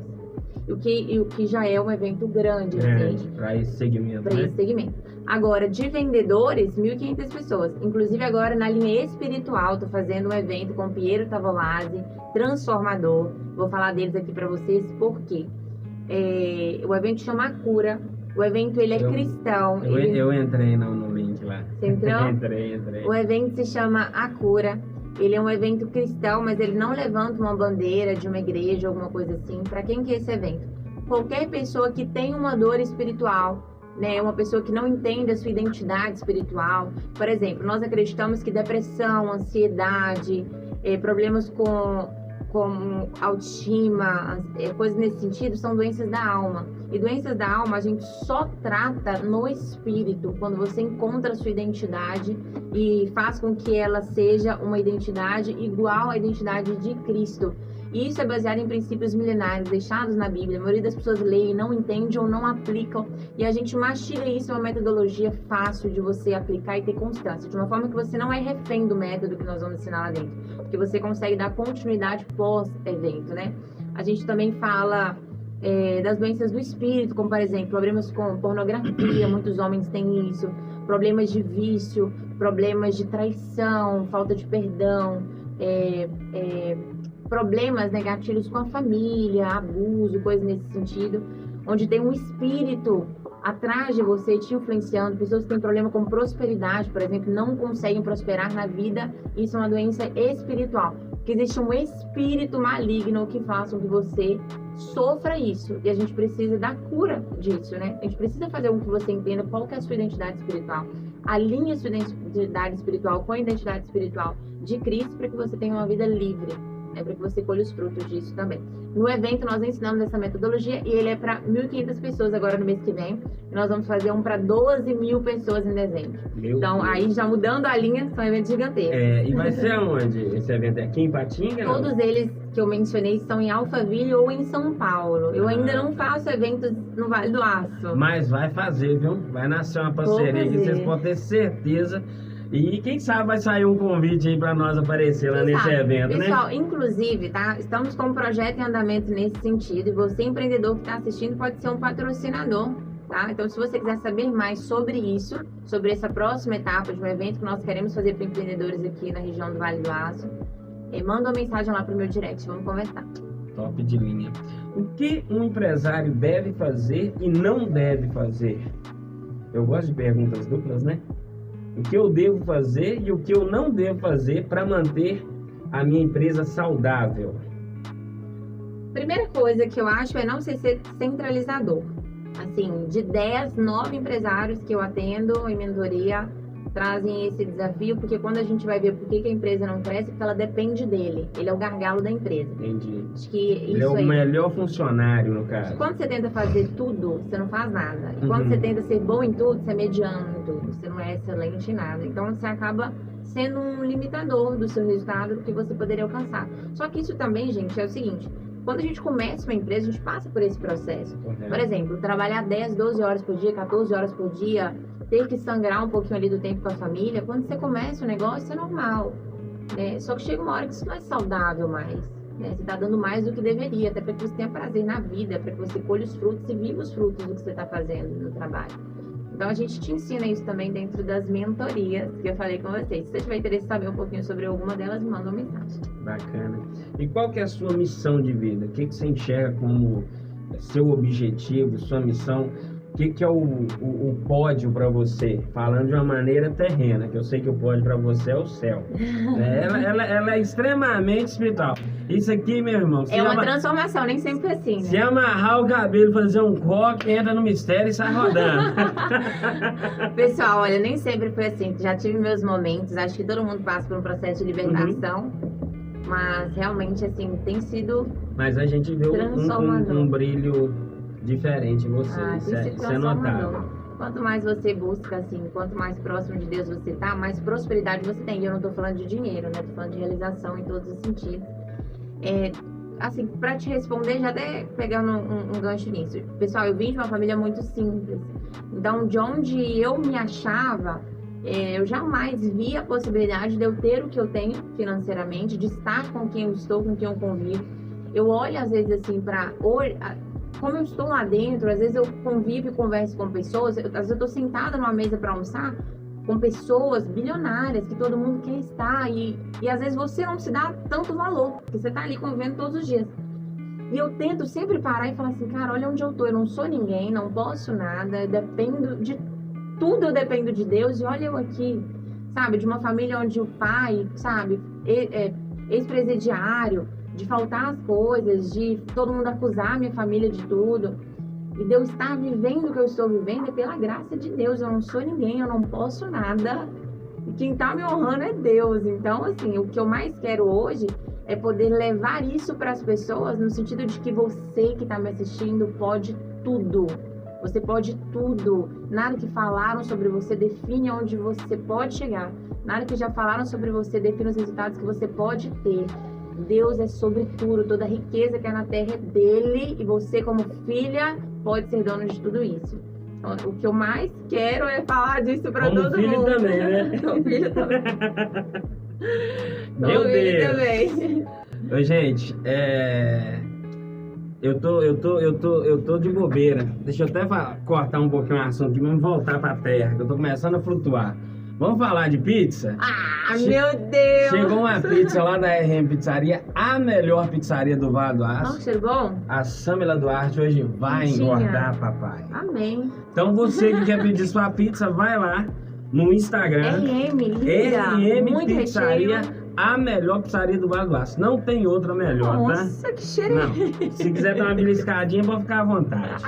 O que já é um evento grande, assim, para esse segmento, para esse segmento. Agora, de vendedores, 1.500 pessoas. Inclusive, agora, na linha espiritual, tô fazendo um evento com Piero Tavolazzi, transformador. Vou falar deles aqui para vocês, por quê? O evento chama A Cura. O evento, ele é cristão. Eu entrei no link lá. Você entrou? Entrei. O evento se chama A Cura. Ele é um evento cristão, mas ele não levanta uma bandeira de uma igreja, alguma coisa assim. Para quem que é esse evento? Qualquer pessoa que tem uma dor espiritual, né? Uma pessoa que não entende a sua identidade espiritual. Por exemplo, nós acreditamos que depressão, ansiedade, problemas com autoestima, coisas nesse sentido, são doenças da alma. E doenças da alma a gente só trata no espírito, quando você encontra a sua identidade e faz com que ela seja uma identidade igual à identidade de Cristo. E isso é baseado em princípios milenares deixados na Bíblia. A maioria das pessoas leem, não entendem ou não aplicam. E a gente mastiga isso em uma metodologia fácil de você aplicar e ter constância. De uma forma que você não é refém do método que nós vamos ensinar lá dentro. Porque você consegue dar continuidade pós-evento, né? A gente também fala das doenças do espírito, como, por exemplo, problemas com pornografia. Muitos homens têm isso. Problemas de vício, problemas de traição, falta de perdão, problemas negativos com a família, abuso, coisas nesse sentido, onde tem um espírito atrás de você te influenciando. Pessoas que têm problema com prosperidade, por exemplo, não conseguem prosperar na vida. Isso é uma doença espiritual, porque existe um espírito maligno que faça com que você sofra isso, e a gente precisa da cura disso, né? A gente precisa fazer com que você entenda qual que é a sua identidade espiritual, alinhe a sua identidade espiritual com a identidade espiritual de Cristo, para que você tenha uma vida livre, para que você colhe os frutos disso também. No evento, nós ensinamos essa metodologia e ele é para 1.500 pessoas agora no mês que vem. E nós vamos fazer um para 12.000 pessoas em dezembro. Então, aí já mudando a linha, são eventos gigantescos. E vai ser aonde esse evento? É aqui em Patinga? Todos eles que eu mencionei estão em Alphaville ou em São Paulo. Eu ainda não faço eventos no Vale do Aço. Mas vai fazer, viu? Vai nascer uma parceria que vocês podem ter certeza. E quem sabe vai sair um convite aí para nós aparecer lá nesse evento, né? Pessoal, inclusive, tá? Estamos com um projeto em andamento nesse sentido. E você, empreendedor que está assistindo, pode ser um patrocinador, tá? Então, se você quiser saber mais sobre isso, sobre essa próxima etapa de um evento que nós queremos fazer para empreendedores aqui na região do Vale do Aço, manda uma mensagem lá pro meu direct, vamos conversar. Top de linha. O que um empresário deve fazer e não deve fazer? Eu gosto de perguntas duplas, né? O que eu devo fazer e o que eu não devo fazer para manter a minha empresa saudável? Primeira coisa que eu acho é não ser centralizador. Assim, de 10, 9 empresários que eu atendo em mentoria trazem esse desafio, porque quando a gente vai ver por que a empresa não cresce, porque ela depende dele. Ele é o gargalo da empresa. Entendi. Acho que Ele é o melhor funcionário, no caso. Quando você tenta fazer tudo, você não faz nada. E quando você tenta ser bom em tudo, você é mediano em tudo. Você não é excelente em nada. Então, você acaba sendo um limitador do seu resultado que você poderia alcançar. Só que isso também, gente, é o seguinte. Quando a gente começa uma empresa, a gente passa por esse processo. Por exemplo, trabalhar 10, 12 horas por dia, 14 horas por dia, ter que sangrar um pouquinho ali do tempo com a família. Quando você começa o negócio, é normal. Né? Só que chega uma hora que isso não é saudável mais. Né? Você está dando mais do que deveria, até para que você tenha prazer na vida, para que você colhe os frutos e viva os frutos do que você está fazendo no trabalho. Então, a gente te ensina isso também dentro das mentorias que eu falei com vocês. Se você tiver interesse em saber um pouquinho sobre alguma delas, me manda uma mensagem. Bacana. E qual que é a sua missão de vida? O que você enxerga como seu objetivo, sua missão? O que é o pódio para você? Falando de uma maneira terrena, que eu sei que o pódio para você é o céu. Ela é extremamente espiritual. Isso aqui, meu irmão... É uma transformação, nem sempre assim, né? Se amarrar o cabelo, fazer um coque, entra no mistério e sai rodando. Pessoal, olha, nem sempre foi assim. Já tive meus momentos. Acho que todo mundo passa por um processo de libertação. Mas, realmente, assim, tem sido... Mas a gente vê um brilho... diferente em você, isso é notável. Quanto mais você busca, assim, quanto mais próximo de Deus você tá, mais prosperidade você tem. E eu não tô falando de dinheiro, né? Tô falando de realização em todos os sentidos. Assim, pra te responder, já até pegando um gancho nisso. Pessoal, eu vim de uma família muito simples. Então, de onde eu me achava, eu jamais vi a possibilidade de eu ter o que eu tenho financeiramente, de estar com quem eu estou, com quem eu convivo. Eu olho, às vezes, assim, como eu estou lá dentro, às vezes eu convivo e converso com pessoas, às vezes eu estou sentada numa mesa para almoçar com pessoas bilionárias que todo mundo quer estar e às vezes você não se dá tanto valor, porque você está ali convivendo todos os dias. E eu tento sempre parar e falar assim, cara, olha onde eu tô, eu não sou ninguém, não posso nada, eu dependo de tudo, eu dependo de Deus, e olha eu aqui, sabe, de uma família onde o pai, sabe, ex-presidiário, de faltar as coisas, de todo mundo acusar minha família de tudo. E de eu estar vivendo o que eu estou vivendo é pela graça de Deus. Eu não sou ninguém, eu não posso nada. E quem está me honrando é Deus. Então, assim, o que eu mais quero hoje é poder levar isso para as pessoas no sentido de que você que está me assistindo pode tudo. Você pode tudo. Nada que falaram sobre você define onde você pode chegar. Nada que já falaram sobre você define os resultados que você pode ter. Deus é sobre tudo, toda a riqueza que é na terra é dele e você como filha pode ser dono de tudo isso. Então, o que eu mais quero é falar disso para todo filho mundo. Também, né? Como filho também. Meu como Deus. filho também. Ô, gente, eu tô de bobeira. Deixa eu até cortar um pouquinho o assunto aqui, vamos voltar pra terra, que eu tô começando a flutuar. Vamos falar de pizza? Meu Deus! Chegou uma pizza lá da RM Pizzaria, a melhor pizzaria do Vale do Aço. Cheiro bom? A Samila Duarte hoje vai engordar, papai. Amém. Então você que quer pedir sua pizza, vai lá no Instagram. RM Pizzaria, a melhor pizzaria do Vale do Aço. Não tem outra melhor, Nossa, tá? Que cheiro! Não. Se quiser dar uma beliscadinha, pode ficar à vontade.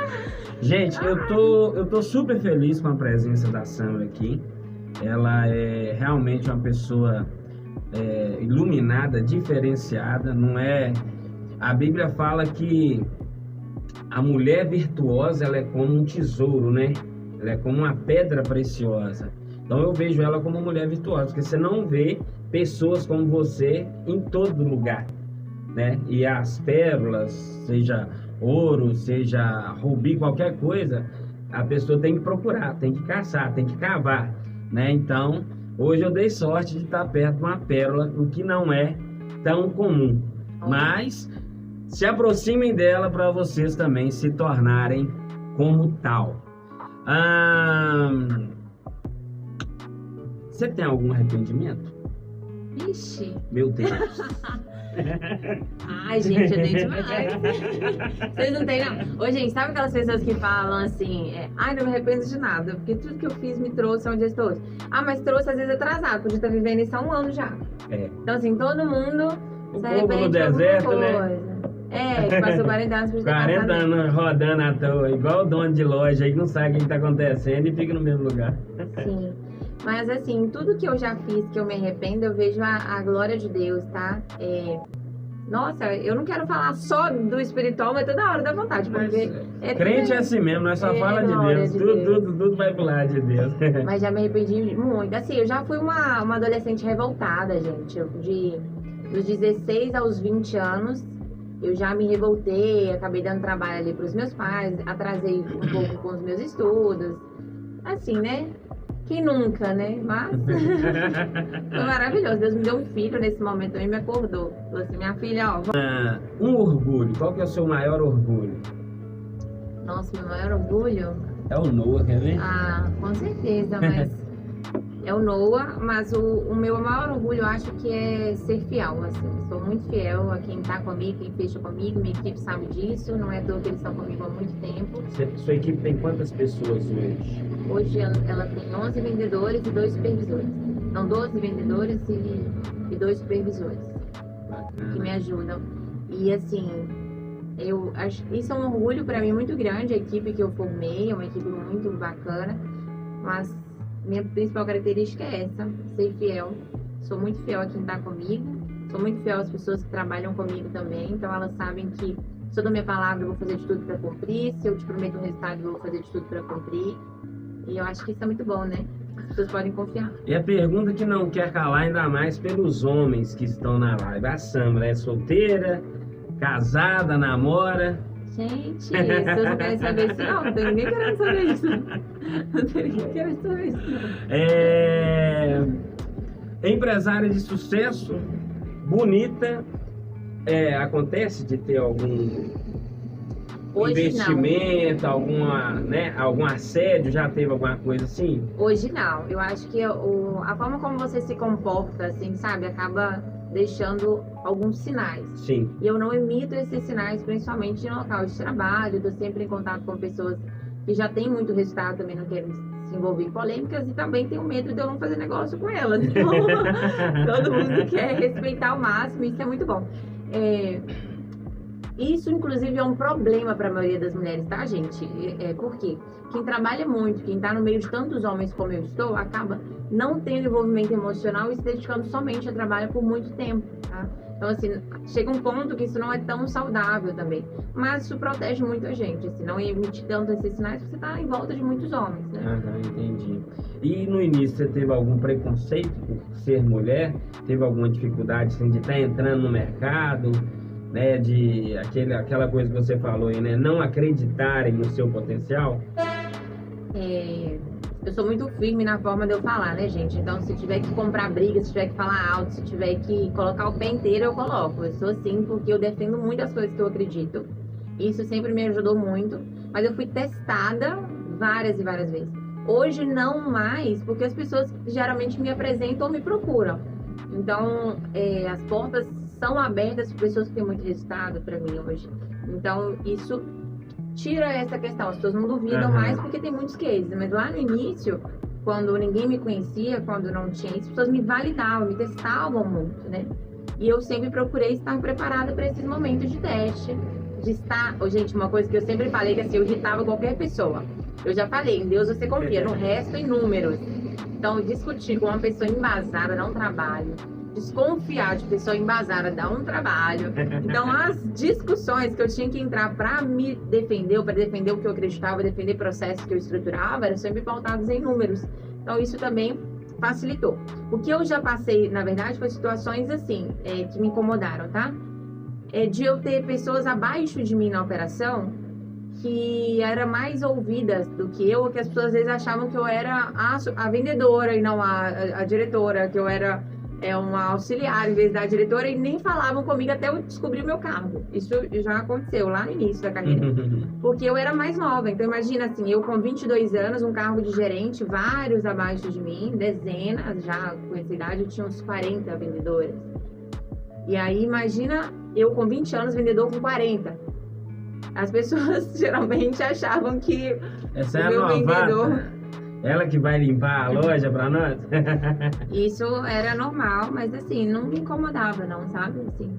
Gente, eu tô super feliz com a presença da Samila aqui. Ela é realmente uma pessoa iluminada, diferenciada, não é... A Bíblia fala que a mulher virtuosa, ela é como um tesouro, né? Ela é como uma pedra preciosa. Então eu vejo ela como uma mulher virtuosa, porque você não vê pessoas como você em todo lugar, né? E as pérolas, seja ouro, seja rubi, qualquer coisa, a pessoa tem que procurar, tem que caçar, tem que cavar, né? Então, hoje eu dei sorte de estar perto de uma pérola, o que não é tão comum. Mas se aproximem dela para vocês também se tornarem como tal. Você tem algum arrependimento? Ixi. Meu Deus. Ai, gente, eu dei demais. Vocês não têm, não. Ô, gente, sabe aquelas pessoas que falam assim, ai, não me arrependo de nada, porque tudo que eu fiz me trouxe onde eu estou hoje. Ah, mas trouxe às vezes atrasado, podia estar vivendo isso há um ano já. Então, assim, todo mundo O se povo arrepende no de alguma deserto, né? coisa. Que passou 40 anos por 40 anos rodando à toa, igual o dono de loja aí que não sabe o que está acontecendo e fica no mesmo lugar. Sim. Mas assim, tudo que eu já fiz, que eu me arrependo, eu vejo a glória de Deus, tá? Nossa, eu não quero falar só do espiritual, mas toda hora dá vontade, porque... crente é assim mesmo, nós só fala de Deus. Tudo vai pro lado de Deus. Mas já me arrependi muito. Assim, eu já fui uma adolescente revoltada, gente. Dos 16 aos 20 anos, eu já me revoltei, acabei dando trabalho ali pros meus pais, atrasei um pouco com os meus estudos. Assim, né? Quem nunca, né? Mas foi maravilhoso. Deus me deu um filho nesse momento também, me acordou. Falou assim, minha filha, ó... Um orgulho. Qual que é o seu maior orgulho? Nossa, meu maior orgulho? É o Noah, quer ver? Ah, com certeza, mas... é o Noah, mas o meu maior orgulho, eu acho que é ser fiel, assim. Sou muito fiel a quem tá comigo, quem fecha comigo, minha equipe sabe disso, não é à toa que eles estão comigo há muito tempo. Sua equipe tem quantas pessoas hoje? Hoje ela tem 11 vendedores e 2 supervisores. Não, 12 vendedores e 2 supervisores. Bacana. Que me ajudam. E assim, eu acho isso é um orgulho para mim muito grande, a equipe que eu formei, é uma equipe muito bacana, mas minha principal característica é essa, ser fiel. Sou muito fiel a quem está comigo, sou muito fiel às pessoas que trabalham comigo também, então elas sabem que se eu dou minha palavra, eu vou fazer de tudo para cumprir, se eu te prometo um resultado, eu vou fazer de tudo para cumprir. E eu acho que isso é muito bom, né? As pessoas podem confiar. E a pergunta que não quer calar, ainda mais pelos homens que estão na live. A Samra é solteira, casada, namora? Gente, se vocês não querem saber isso, não tem ninguém querendo saber isso. Não tem ninguém querendo saber isso. Empresária de sucesso, bonita, acontece de ter algum hoje investimento, não. Algum assédio, já teve alguma coisa assim? Hoje não. Eu acho que a forma como você se comporta, assim, sabe, acaba deixando alguns sinais. Sim. E eu não emito esses sinais, principalmente em local de trabalho. Estou sempre em contato com pessoas que já têm muito resultado, também não quero se envolver em polêmicas e também tenho medo de eu não fazer negócio com elas. Então, todo mundo quer respeitar ao máximo, isso é muito bom. Isso, inclusive, é um problema para a maioria das mulheres, tá, gente? Por quê? Quem trabalha muito, quem está no meio de tantos homens como eu estou, acaba não tendo envolvimento emocional e se dedicando somente ao trabalho por muito tempo, tá? Então, assim, chega um ponto que isso não é tão saudável também. Mas isso protege muito a gente, assim, não emitir tanto esses sinais, porque você está em volta de muitos homens, né? Entendi. E no início você teve algum preconceito por ser mulher? Teve alguma dificuldade, assim, de estar entrando no mercado? Né, de aquela coisa que você falou aí, né, não acreditarem no seu potencial? Eu sou muito firme na forma de eu falar, né, gente? Então, se tiver que comprar briga, se tiver que falar alto, se tiver que colocar o pé inteiro, eu coloco. Eu sou assim porque eu defendo muito as coisas que eu acredito. Isso sempre me ajudou muito. Mas eu fui testada várias e várias vezes. Hoje não mais, porque as pessoas geralmente me apresentam ou me procuram. Então, as portas são abertas para pessoas que têm muito resultado para mim hoje. Então, isso tira essa questão. As pessoas não duvidam mais porque tem muitos cases. Mas lá no início, quando ninguém me conhecia, quando não tinha isso, as pessoas me validavam, me testavam muito, né? E eu sempre procurei estar preparada para esses momentos de teste. De estar... gente, uma coisa que eu sempre falei, que assim, eu irritava qualquer pessoa. Eu já falei, em Deus você confia, no resto em números. Então, discutir com uma pessoa embasada dá um trabalho. Desconfiar de pessoa embasada dá um trabalho. Então, as discussões que eu tinha que entrar para me defender, ou para defender o que eu acreditava, defender processos que eu estruturava, eram sempre pautados em números. Então, isso também facilitou. O que eu já passei, na verdade, foi situações assim, que me incomodaram, tá? De eu ter pessoas abaixo de mim na operação que eram mais ouvidas do que eu, que as pessoas às vezes achavam que eu era a vendedora e não a diretora, que eu era uma auxiliar em vez da diretora, e nem falavam comigo até eu descobrir o meu cargo. Isso já aconteceu lá no início da carreira. Porque eu era mais nova. Então, imagina assim, eu com 22 anos, um cargo de gerente, vários abaixo de mim, dezenas já com essa idade, eu tinha uns 40 vendedores. E aí, imagina eu com 20 anos, vendedor com 40. As pessoas geralmente achavam que essa o é meu a novata. vendedor... Ela que vai limpar a loja pra nós? Isso era normal, mas assim, não me incomodava não, sabe? Assim,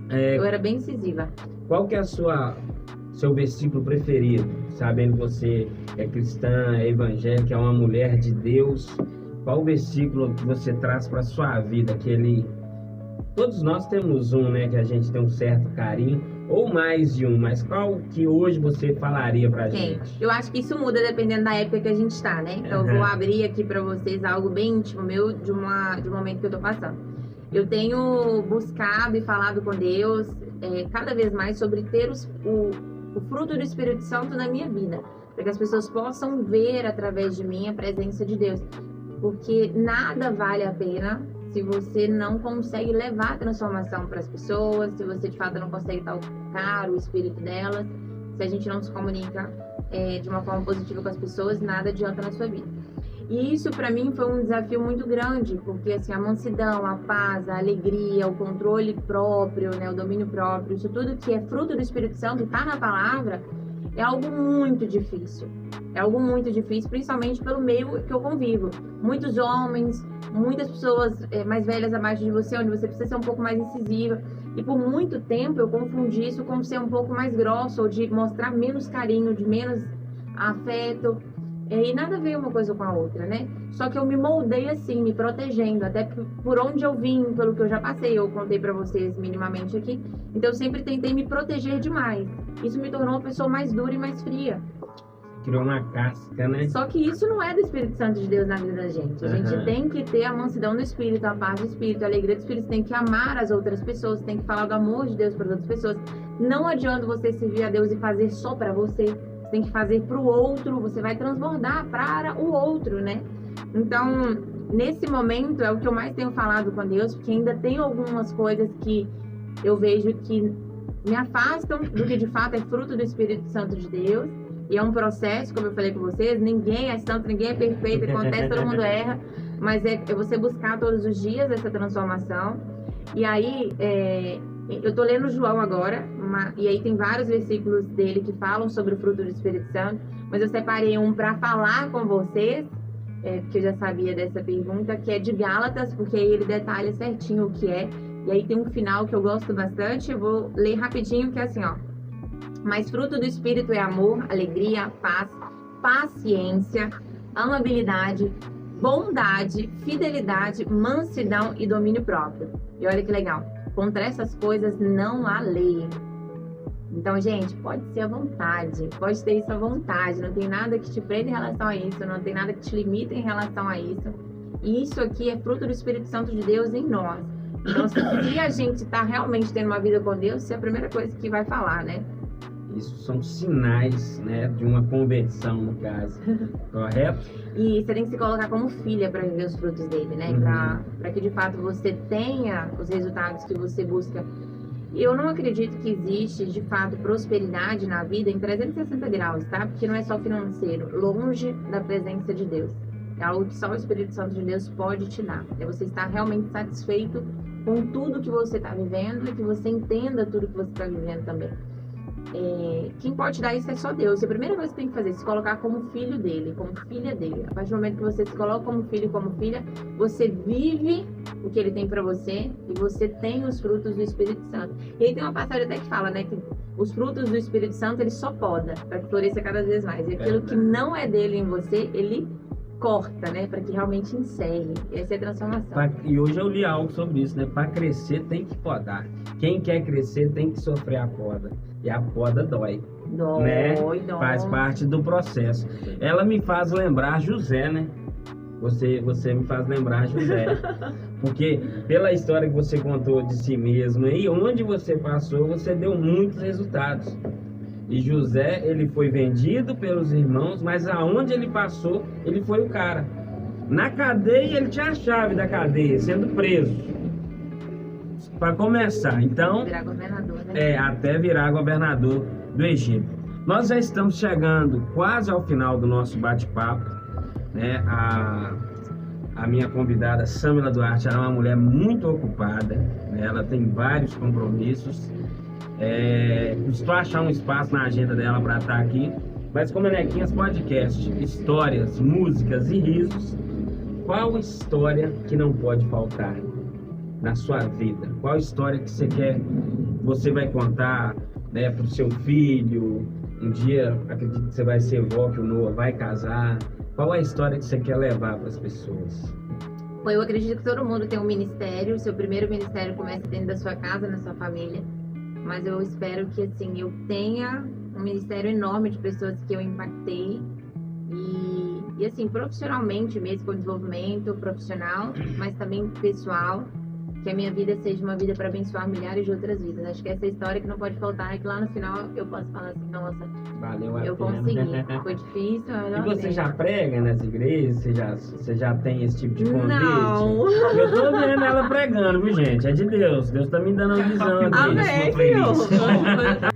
eu era bem incisiva. Qual que é seu versículo preferido? Sabendo que você é cristã, é evangélica, é uma mulher de Deus. Qual o versículo que você traz para sua vida? Todos nós temos um, né? Que a gente tem um certo carinho. Ou mais de um, mas qual que hoje você falaria pra gente? Eu acho que isso muda dependendo da época que a gente está, né? Então eu vou abrir aqui pra vocês algo bem íntimo meu de um momento que eu tô passando. Eu tenho buscado e falado com Deus cada vez mais sobre ter o fruto do Espírito Santo na minha vida, para que as pessoas possam ver através de mim a presença de Deus, porque nada vale a pena se você não consegue levar a transformação para as pessoas, se você de fato não consegue tocar o espírito delas, se a gente não se comunica de uma forma positiva com as pessoas, nada adianta na sua vida. E isso para mim foi um desafio muito grande, porque assim, a mansidão, a paz, a alegria, o controle próprio, né, o domínio próprio, isso tudo que é fruto do Espírito Santo, está na palavra, é algo muito difícil. É algo muito difícil, principalmente pelo meio que eu convivo. Muitos homens, muitas pessoas mais velhas abaixo de você, onde você precisa ser um pouco mais incisiva. E por muito tempo eu confundi isso com ser um pouco mais grossa, ou de mostrar menos carinho, de menos afeto. E nada a ver uma coisa com a outra, né? Só que eu me moldei assim, me protegendo, até por onde eu vim, pelo que eu já passei, eu contei pra vocês minimamente aqui. Então eu sempre tentei me proteger demais. Isso me tornou uma pessoa mais dura e mais fria. Criou uma casca, né? Só que isso não é do Espírito Santo de Deus na vida da gente. A gente tem que ter a mansidão do Espírito, a paz do Espírito, a alegria do Espírito. Você tem que amar as outras pessoas, você tem que falar do amor de Deus para as outras pessoas. Não adianta você servir a Deus e fazer só para você. Você tem que fazer para o outro, você vai transbordar para o outro, né? Então, nesse momento é o que eu mais tenho falado com Deus, porque ainda tem algumas coisas que eu vejo que me afastam do que de fato é fruto do Espírito Santo de Deus. E é um processo, como eu falei com vocês, ninguém é santo, ninguém é perfeito, acontece, todo mundo erra, mas é você buscar todos os dias essa transformação. E aí, eu tô lendo João agora, e aí tem vários versículos dele que falam sobre o fruto do Espírito Santo, mas eu separei um para falar com vocês, porque eu já sabia dessa pergunta, que é de Gálatas, porque aí ele detalha certinho o que é. E aí tem um final que eu gosto bastante, eu vou ler rapidinho, que é assim, ó. Mas fruto do Espírito é amor, alegria, paz, paciência, amabilidade, bondade, fidelidade, mansidão e domínio próprio. E olha que legal, contra essas coisas não há lei. Então, gente, pode ser à vontade, pode ter isso à vontade, não tem nada que te prenda em relação a isso, não tem nada que te limita em relação a isso. E isso aqui é fruto do Espírito Santo de Deus em nós. Então, se a gente está realmente tendo uma vida com Deus, isso é a primeira coisa que vai falar, né? Isso são sinais, né, de uma conversão, no caso, correto? E você tem que se colocar como filha para viver os frutos dele, né? Para que de fato você tenha os resultados que você busca. E eu não acredito que existe de fato prosperidade na vida em 360 graus, tá? Porque não é só financeiro, longe da presença de Deus. É algo que só o Espírito Santo de Deus pode te dar. É você estar realmente satisfeito com tudo que você está vivendo e que você entenda tudo que você está vivendo também. Quem pode dar isso é só Deus. E a primeira coisa que você tem que fazer é se colocar como filho dele, como filha dele. A partir do momento que você se coloca como filho e como filha, você vive o que ele tem pra você e você tem os frutos do Espírito Santo. E aí tem uma passagem até que fala, né, que os frutos do Espírito Santo ele só poda para que floresça cada vez mais. E aquilo que não é dele em você, ele corta, né, para que realmente encerre. Essa é a transformação. E hoje eu li algo sobre isso, né? Para crescer tem que podar. Quem quer crescer tem que sofrer a poda. E a poda dói. Dói, né? Dói. Faz parte do processo. Ela me faz lembrar José, né? Você me faz lembrar José. Porque pela história que você contou de si mesmo e onde você passou, você deu muitos resultados. E José, ele foi vendido pelos irmãos, mas aonde ele passou, ele foi o cara. Na cadeia, ele tinha a chave da cadeia, sendo preso. Para começar, então... Virar governador, né? Até virar governador do Egito. Nós já estamos chegando quase ao final do nosso bate-papo, né? A minha convidada, Samila Duarte, ela é uma mulher muito ocupada, né? Ela tem vários compromissos. Custou achar um espaço na agenda dela para estar aqui, mas como Nequinhas Podcast, histórias, músicas e risos, qual história que não pode faltar na sua vida? Qual história que você vai contar, né, para o seu filho? Um dia, acredito que você vai ser vó, que o Noah vai casar. Qual é a história que você quer levar para as pessoas? Bom, eu acredito que todo mundo tem um ministério. O seu primeiro ministério começa dentro da sua casa, na sua família. Mas eu espero que, assim, eu tenha um ministério enorme de pessoas que eu impactei. E assim, profissionalmente mesmo, com desenvolvimento profissional, mas também pessoal. Que a minha vida seja uma vida para abençoar milhares de outras vidas. Acho que essa história que não pode faltar é que lá no final eu posso falar assim, nossa, valeu a pena. Eu consegui. Foi difícil, E você já prega nas igrejas? Você já tem esse tipo de convite? Não. Eu tô vendo ela pregando, viu, gente? É de Deus. Deus tá me dando uma visão aqui na sua playlist.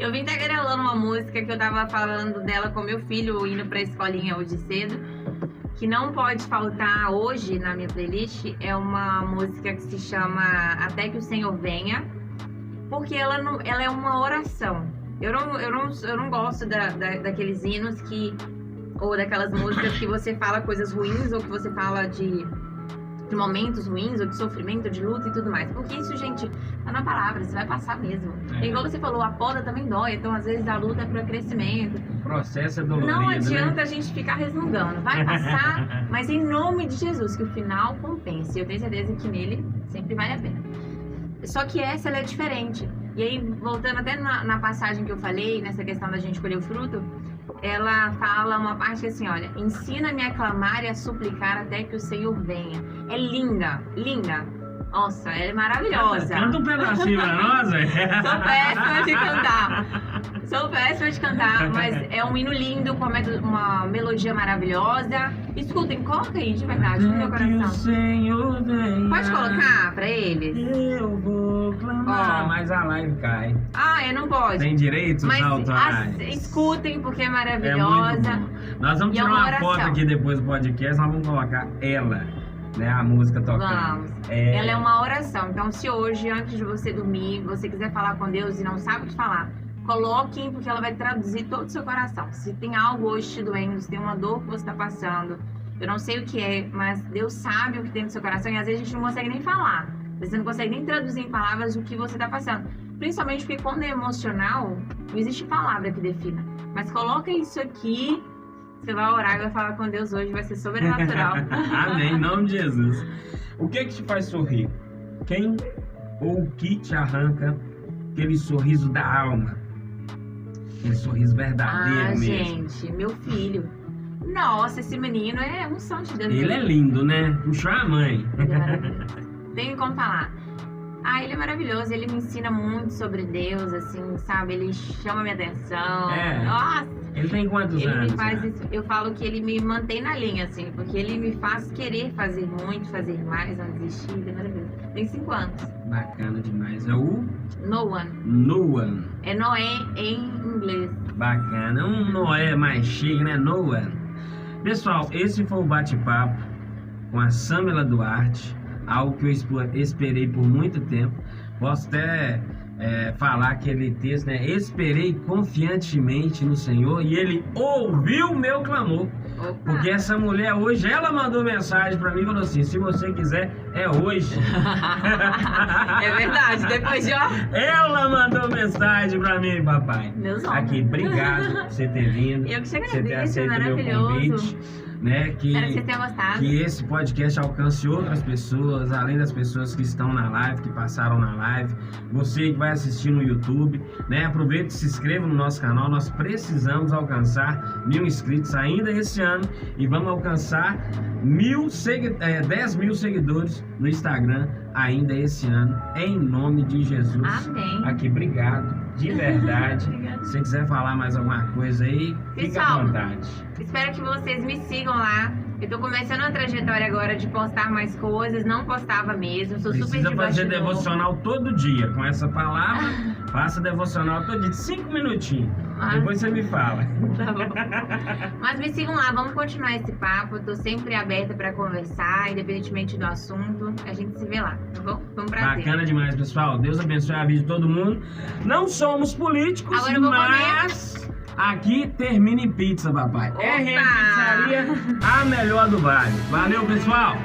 Eu vim tagarelando uma música que eu tava falando dela com meu filho, indo pra escolinha hoje cedo. Que não pode faltar hoje na minha playlist é uma música que se chama Até que o Senhor Venha, porque ela é uma oração. Eu não gosto daqueles hinos ou daquelas músicas que você fala coisas ruins ou que você fala de momentos ruins, ou de sofrimento, de luta e tudo mais. Porque isso, gente, tá na palavra, você vai passar mesmo. E igual você falou, a poda também dói, então às vezes a luta é para crescimento. O processo é dolorido, não adianta, né? A gente ficar resmungando. Vai passar, mas em nome de Jesus, que o final compense. Eu tenho certeza que nele sempre vale a pena. Só que essa, ela é diferente. E aí, voltando até na passagem que eu falei, nessa questão da gente colher o fruto, ela fala uma parte assim, olha, ensina-me a clamar e a suplicar até que o Senhor venha. É linda, linda. Nossa, ela é maravilhosa. Canta um pedacinho pra nós, velho. Sou péssima de cantar, mas é um hino lindo, com uma melodia maravilhosa. Escutem, coloca aí, de verdade, no meu coração. Que o Senhor venha. Pode colocar pra eles? Eu vou clamar, mas a live cai. Não pode. Tem direitos autorais. Escutem, porque é maravilhosa. É muito bom. Nós vamos tirar uma foto aqui depois do podcast, nós vamos colocar ela, né, a música tocando. Vamos. Ela é uma oração. Então, se hoje, antes de você dormir, você quiser falar com Deus e não sabe o que falar, coloquem, porque ela vai traduzir todo o seu coração. Se tem algo hoje te doendo, se tem uma dor que você está passando, eu não sei o que é, mas Deus sabe o que tem no seu coração e às vezes a gente não consegue nem falar. Você não consegue nem traduzir em palavras o que você está passando. Principalmente porque quando é emocional, não existe palavra que defina. Mas coloca isso aqui, você vai orar e vai falar com Deus hoje, vai ser sobrenatural. Amém, em nome de Jesus. O que te faz sorrir? Quem ou o que te arranca aquele sorriso da alma? Aquele sorriso verdadeiro mesmo. Gente, meu filho. Nossa, esse menino é um santo de Deus. Ele é lindo, né? Puxou a mãe. Ele é maravilhoso. Tenho como falar. Ele é maravilhoso, ele me ensina muito sobre Deus, assim, sabe? Ele chama minha atenção. Nossa! Ele tem quantos anos? Ele me faz isso, eu falo que ele me mantém na linha, assim, porque ele me faz querer fazer muito, fazer mais, não desistir, ele é maravilhoso. Tem 5 anos. Bacana demais. É o? Noah. Noah. É Noé em inglês. Bacana. Um Noé mais chique, né? Noah. Pessoal, esse foi o bate-papo com a Samila Duarte. Algo que eu esperei por muito tempo. Posso até falar aquele texto, né? Esperei confiantemente no Senhor e Ele ouviu o meu clamor. Opa. Porque essa mulher hoje, ela mandou mensagem pra mim e falou assim, se você quiser, é hoje. É verdade, depois de Ela mandou mensagem pra mim, papai. Meus homens. Aqui, obrigado por você ter vindo. Eu que te Você ter agradeço, aceito o meu convite. Né, Espero que você tenha gostado. Que esse podcast alcance outras pessoas, além das pessoas que estão na live, que passaram na live. Você que vai assistir no YouTube, né? Aproveite e se inscreva no nosso canal. Nós precisamos alcançar 1000 inscritos ainda esse ano e vamos alcançar 10 mil seguidores no Instagram ainda esse ano, em nome de Jesus. Amém. Aqui, obrigado, de verdade. Se você quiser falar mais alguma coisa aí, fica à vontade. Espero que vocês me sigam lá Eu tô começando uma trajetória agora de postar mais coisas, não postava mesmo, sou super Precisa de fazer bastidor. devocional todo dia. Com essa palavra, faça devocional todo dia, de 5 minutinhos. Depois você me fala. Tá bom. Mas me sigam lá, vamos continuar esse papo. Eu tô sempre aberta pra conversar, independentemente do assunto. A gente se vê lá, tá bom? Foi um prazer. Bacana demais, pessoal. Deus abençoe a vida de todo mundo. Não somos políticos, Agora eu vou mas aqui termina em pizza, papai. Opa! RM Pizzaria, a melhor do Vale. Valeu, pessoal!